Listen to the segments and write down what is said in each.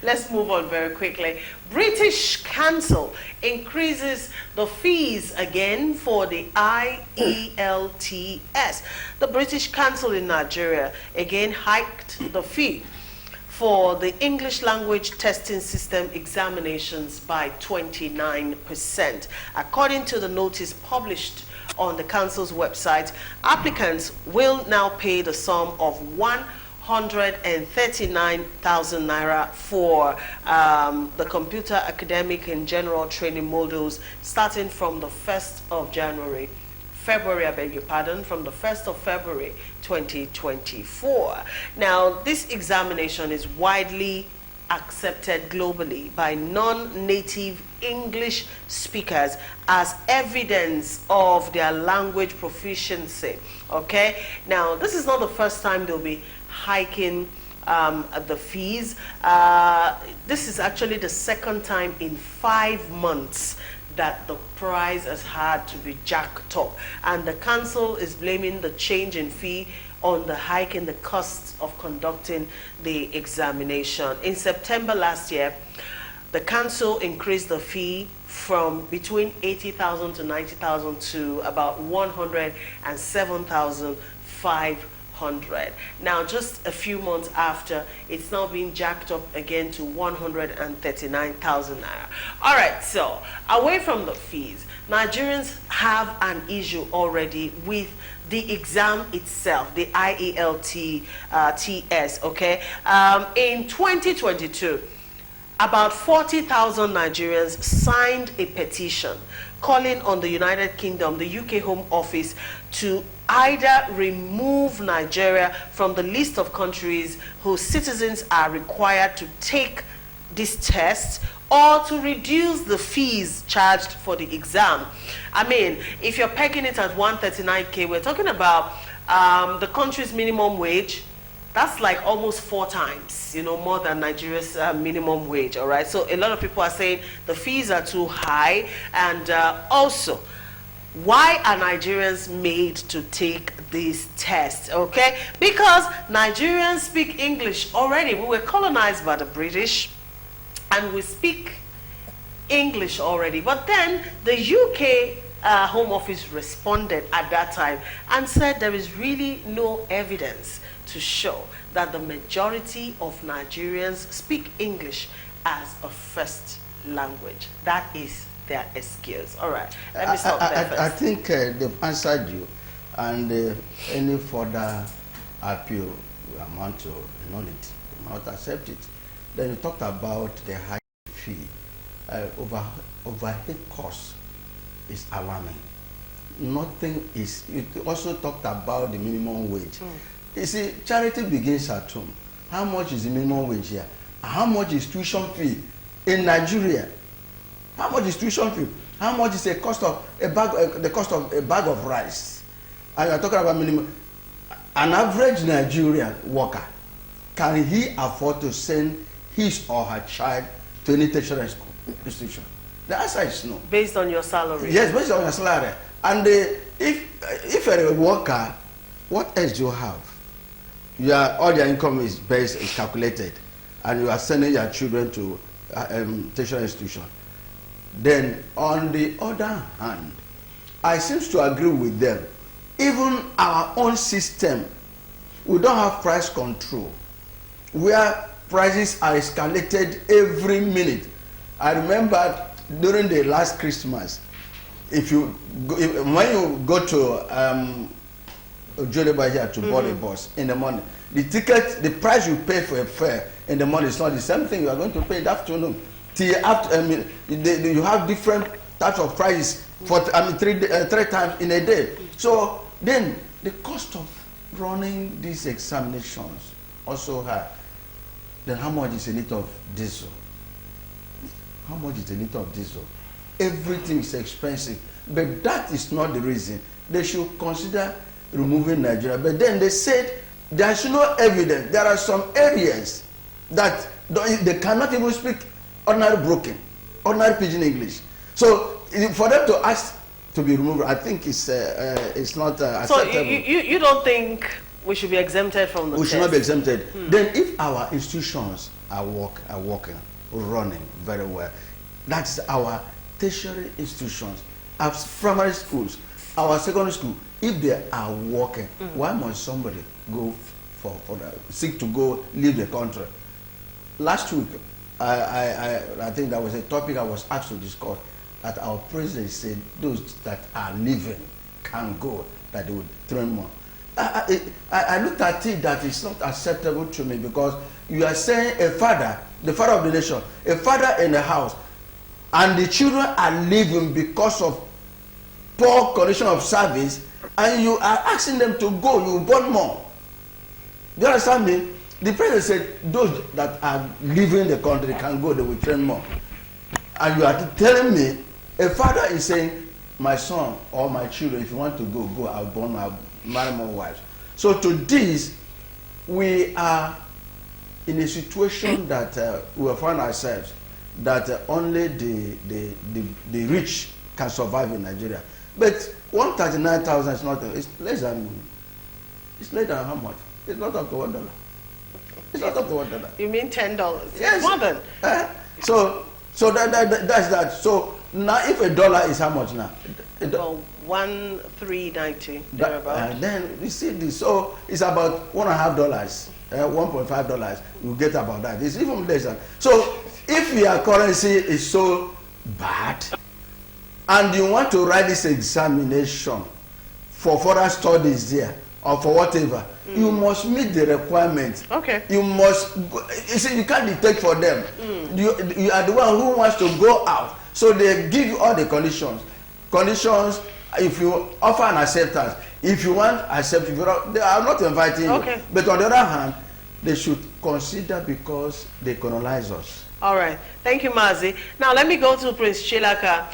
Let's move on very quickly. British Council increases the fees again for the IELTS. The British Council in Nigeria again hiked the fee for the English language testing system examinations by 29%. According to the notice published on the council's website, applicants will now pay the sum of 139,000 naira for the computer academic and general training modules starting from the 1st of February, I beg your pardon, from the 1st of February 2024. Now, this examination is widely accepted globally by non-native English speakers as evidence of their language proficiency. Okay, now this is not the first time they'll be hiking the fees. This is actually the second time in 5 months that the price has had to be jacked up, and the council is blaming the change in fee on the hike in the costs of conducting the examination. In September last year, the council increased the fee from between 80,000 to 90,000 to about 107,500. Now, just a few months after, it's now being jacked up again to 139,000 naira. All right, so away from the fees, Nigerians have an issue already with the exam itself, the IELTS, okay? In 2022, about 40,000 Nigerians signed a petition calling on the United Kingdom, the UK Home Office, to either remove Nigeria from the list of countries whose citizens are required to take this test, or to reduce the fees charged for the exam. I mean, if you're pegging it at 139K, we're talking about the country's minimum wage. That's like almost 4 times, you know, more than Nigeria's minimum wage, all right? So a lot of people are saying the fees are too high, and also, why are Nigerians made to take this test, okay? Because Nigerians speak English already. We were colonized by the British, and we speak English already. But then the UK Home Office responded at that time and said there is really no evidence to show that the majority of Nigerians speak English as a first language. That is their excuse. All right, let me stop there first. I think they've answered you, and any further appeal we amount to null it, we not accept it. Then you talked about the high fee. Overhead cost is alarming. Nothing is. You also talked about the minimum wage. You see, charity begins at home. How much is the minimum wage here? How much is tuition fee in Nigeria? How much is tuition fee? How much is the cost of a bag? The cost of a bag of rice? And you are talking about minimum. An average Nigerian worker, can he afford to send his or her child to any tertiary school institution? The answer is no. Based on your salary? Yes, based on your salary. And if you're a worker, what else do you have? All your income is calculated, and you are sending your children to tertiary institution. Then, on the other hand, I seem to agree with them. Even our own system, we don't have price control, where prices are escalated every minute. I remember during the last Christmas, when you go to Joleba here to board a bus in the morning, the price you pay for a fare in the morning is not the same thing you are going to pay in the afternoon. You have different types of prices for 3 times in a day. So then the cost of running these examinations also high. Then how much is a liter of diesel? How much is a liter of diesel? Everything is expensive. But that is not the reason. They should consider removing Nigeria. But then they said there's no evidence. There are some areas that they cannot even speak ordinary ordinary pidgin English. So for them to ask to be removed, I think it's not acceptable. So you don't think we should be exempted from the test? We should not be exempted. Then if our institutions are working, running very well. That's our tertiary institutions, our primary schools, our secondary school. If they are working, why must somebody go seek to go leave the country? Last week, I think that was a topic I was asked to discuss, that our president said those that are leaving can go, that they would train more. I looked at it that it's not acceptable to me, because you are saying a father, the father of the nation, a father in the house, and the children are leaving because of poor condition of service, and you are asking them to go, you want more. Do you understand me? The president said those that are leaving the country can go, they will train more. And you are telling me, a father is saying, my son or my children, if you want to go, go, I'll marry more wives. So to this, we are in a situation that we will find ourselves, that only the rich can survive in Nigeria. But 139,000 is not, it's less than how much? It's not up to $1. It's not up to $1. You mean $10? Yes. More than. So that's that. So now, if $1 is how much now? Well, 1,390 thereabout. Then we see this. So it's about $1.5, $1.5. You get about that. It's even less than. So if your currency is so bad, and you want to write this examination for further studies there, or for whatever, you must meet the requirements. Okay. You must, you see, you can't dictate for them. You are the one who wants to go out. So they give you all the conditions. Conditions, if you offer an acceptance, if you want accept, if you don't, they are not inviting you. But on the other hand, they should consider, because they colonize us. All right. Thank you, Mazi. Now, let me go to Prince Chilaka.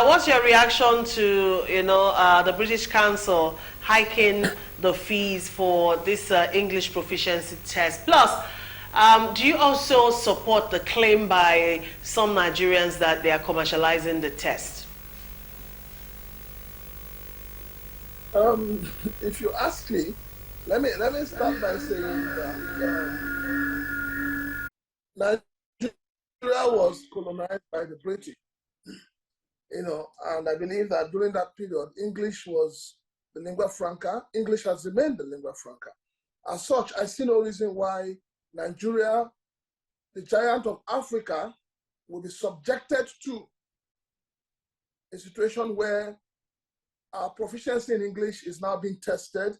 What's your reaction to, the British Council hiking the fees for this English proficiency test? Plus, do you also support the claim by some Nigerians that they are commercializing the test? If you ask me, let me start by saying that Nigeria was colonized by the British, and I believe that during that period, English was the lingua franca. English has remained the lingua franca. As such, I see no reason why Nigeria, the giant of Africa, will be subjected to a situation where our proficiency in English is now being tested,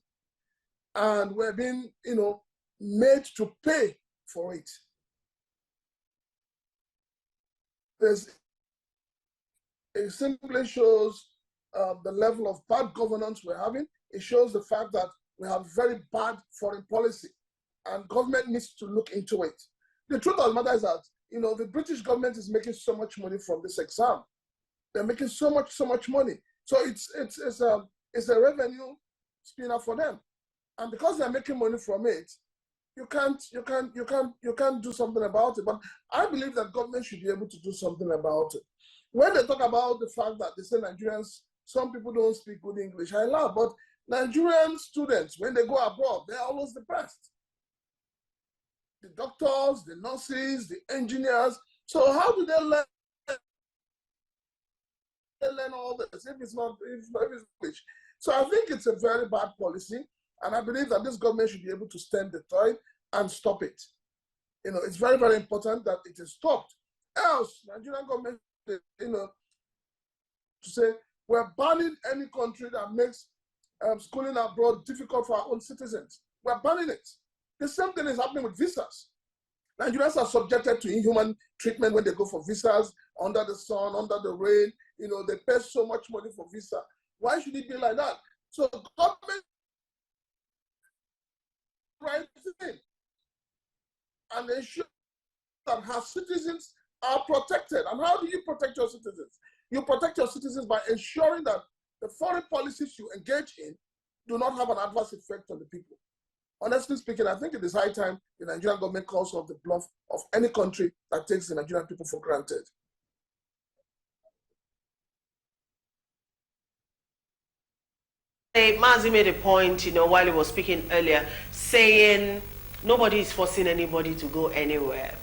and we're being, made to pay for it. It simply shows the level of bad governance we're having. It shows the fact that we have very bad foreign policy, and government needs to look into it. The truth of the matter is that, the British government is making so much money from this exam. They're making so much money. So it's a revenue spinner for them, and because they're making money from it, you can't do something about it. But I believe that government should be able to do something about it. When they talk about the fact that they say Nigerians, some people don't speak good English, I laugh. But Nigerian students, when they go abroad, they're always the best. The doctors, the nurses, the engineers. So how do they learn all this if it's not English? So I think it's a very bad policy, and I believe that this government should be able to stem the tide and stop it. It's very, very important that it is stopped. Else, Nigerian government, to say we're banning any country that makes schooling abroad difficult for our own citizens. We're banning it. The same thing is happening with visas. Nigerians are subjected to inhuman treatment when they go for visas, under the sun, under the rain. They pay so much money for visa. Why should it be like that? So government right thing and ensure that her citizens are protected. And how do you protect your citizens? You protect your citizens by ensuring that the foreign policies you engage in do not have an adverse effect on the people. Honestly speaking, I think it is high time the Nigerian government calls off the bluff of any country that takes the Nigerian people for granted. Mazi made a point, while he was speaking earlier, saying nobody is forcing anybody to go anywhere.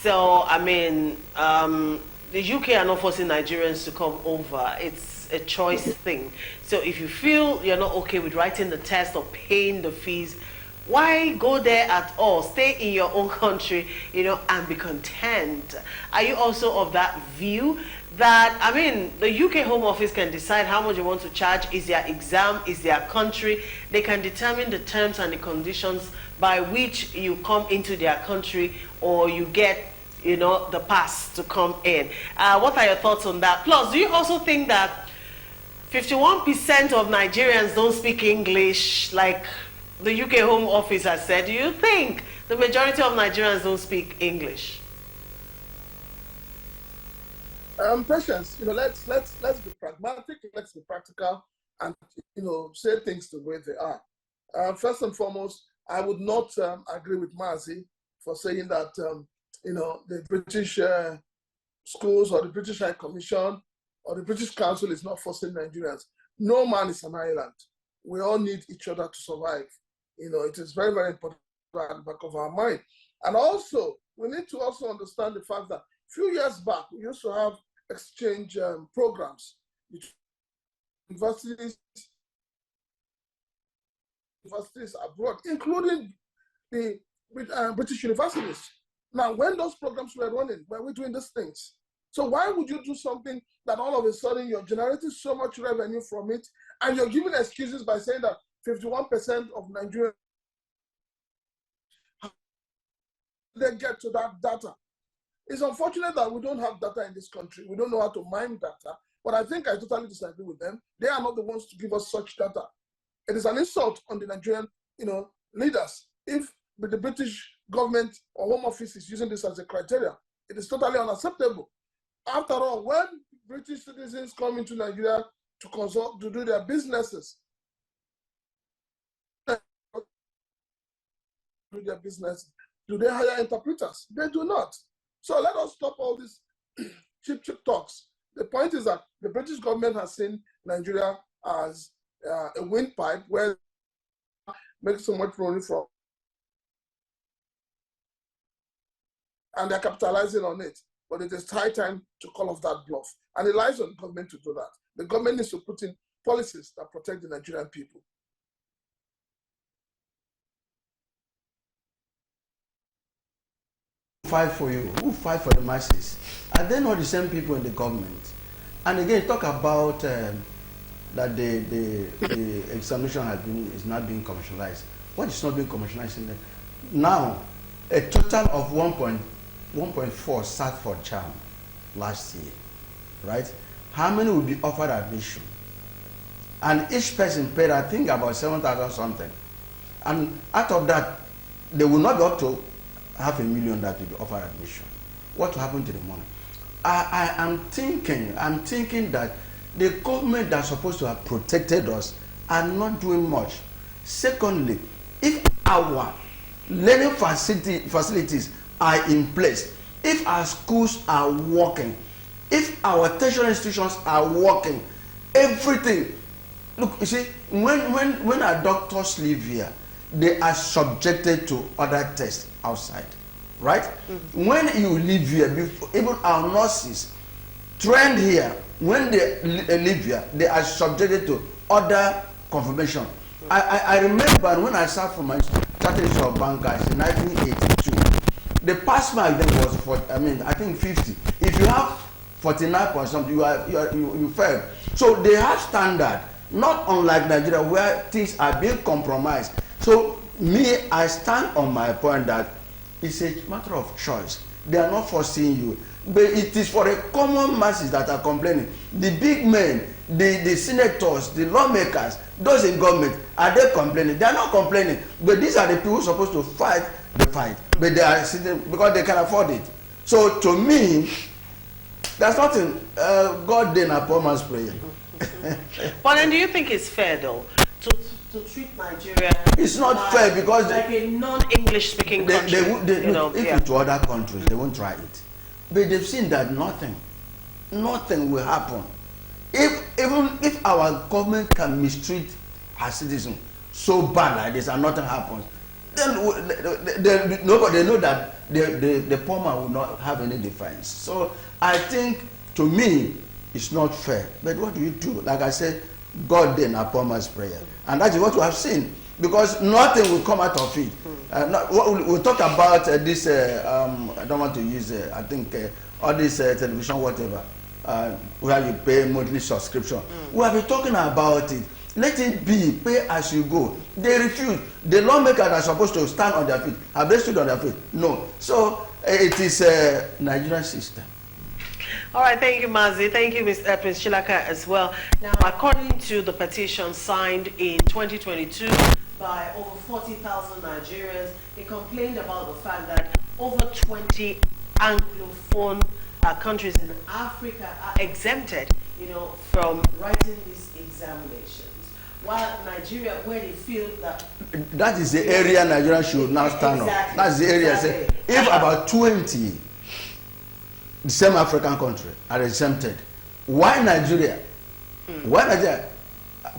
So, I mean, the UK are not forcing Nigerians to come over. It's a choice thing. So if you feel you're not okay with writing the test or paying the fees, why go there at all? Stay in your own country, and be content. Are you also of that view that, I mean, the UK Home Office can decide how much you want to charge? Is their exam, is their country? They can determine the terms and the conditions by which you come into their country, or you get, the pass to come in. What are your thoughts on that? Plus, do you also think that 51% of Nigerians don't speak English, like the UK Home Office has said? Do you think the majority of Nigerians don't speak English? Patience, let's be pragmatic, let's be practical, and say things the way they are. First and foremost, I would not agree with Mazi for saying that the British schools or the British High Commission or the British Council is not forcing Nigerians. No man is an island. We all need each other to survive. It is very, very important at the back of our mind. And also, we need to also understand the fact that a few years back, we used to have exchange programs between universities abroad, including the British universities. Now, when those programs were running, were we doing these things? So why would you do something that all of a sudden you're generating so much revenue from it, and you're giving excuses by saying that 51% of Nigerians, they get to that data? It's unfortunate that we don't have data in this country. We don't know how to mine data, but I think I totally disagree with them. They are not the ones to give us such data. It is an insult on the Nigerian, leaders if the British government or Home Office is using this as a criteria. It is totally unacceptable. After all, when British citizens come into Nigeria to consult, to do their businesses, do they hire interpreters? They do not. So let us stop all these cheap talks. The point is that the British government has seen Nigeria as a windpipe where makes so much money from, and they're capitalizing on it. But it is high time to call off that bluff. And it lies on the government to do that. The government needs to put in policies that protect the Nigerian people. Fight for you, who fight for the masses? Are they not the same people in the government? And again, talk about that the examination is not being commercialized. What is not being commercialized in there? Now, a total of 1.4 sat for charm last year, right? How many will be offered admission? And each person paid, I think, about 7,000 something. And out of that, they will not be up to 500,000 that will be offered admission. What will happen to the money? I'm thinking that the government that's supposed to have protected us are not doing much. Secondly, if our learning facilities are in place, if our schools are working, if our tertiary institutions are working, everything. Look, you see, when our doctors live here, they are subjected to other tests outside, right? Mm-hmm. When you live here, even our nurses trained here, when they live here, they are subjected to other confirmation. Mm-hmm. I remember when I sat for my Chartered of Bankers in 1982, the pass mark then was I think 50. If you have 49 point something, you fail. So they have standard, not unlike Nigeria where things are being compromised. So I stand on my point that it's a matter of choice. They are not forcing you, but it is for the common masses that are complaining. The big men, the senators, the lawmakers, those in government, are they complaining? They are not complaining, but these are the people supposed to fight the fight, but they are sitting because they can afford it. So to me, there's nothing. God did a poor man's prayer. But then, do you think it's fair though to treat Nigeria? It's not fair because like a non-English speaking country. If to other countries, they won't try it. But they've seen that nothing will happen. Even if our government can mistreat our citizens so bad like this and nothing happens, then nobody they know that the poor man will not have any defense. So I think, to me, it's not fair. But what do you do? Like I said, God then a poor man's prayer, and that is what we have seen. Because nothing will come out of it. We'll talk about this. I don't want to use. I think all this television, whatever, where you pay monthly subscription. We have been talking about it. Let it be, pay as you go. They refuse. The lawmakers are supposed to stand on their feet. Have they stood on their feet? No. So it is a Nigerian system. All right, thank you, Mazi. Thank you, Mr. Prince Chilaka, as well. Now, according to the petition signed in 2022 by over 40,000 Nigerians, they complained about the fact that over 20 Anglophone countries in Africa are exempted, from writing these examinations. While Nigeria, where they feel that... That is the area Nigeria should now stand on. That's the area. Exactly. If about 20 the same African country are exempted, why Nigeria? Why Nigeria?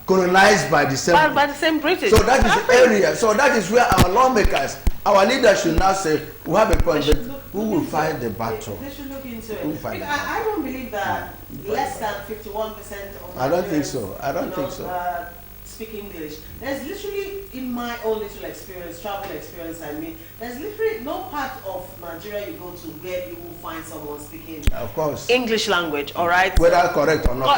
Colonized by the same British. So that is the area. So that is where our lawmakers, our leaders should now say, we have a point, but who will fight the battle? They should look into it. I don't believe that less than 51% of I don't think so. I don't think so. Speak English. There's literally, in my own little experience, travel experience, there's literally no part of Nigeria you go to where you will find someone speaking of course English language, all right? Whether correct or not.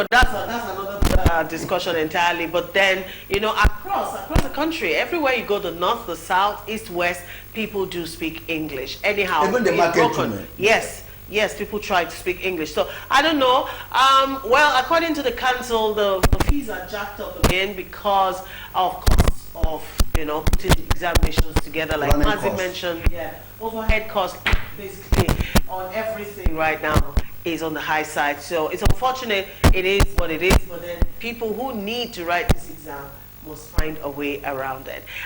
That's another discussion entirely. But then, across the country, everywhere you go, the north, the south, east, west, people do speak English. Anyhow, even the market women. Yes, people try to speak English. So, I don't know. Well, according to the council, the fees are jacked up again because of costs of, putting examinations together. Like Mazi mentioned, overhead costs basically on everything right now is on the high side. So, it's unfortunate. It is what it is. But then people who need to write this exam must find a way around it.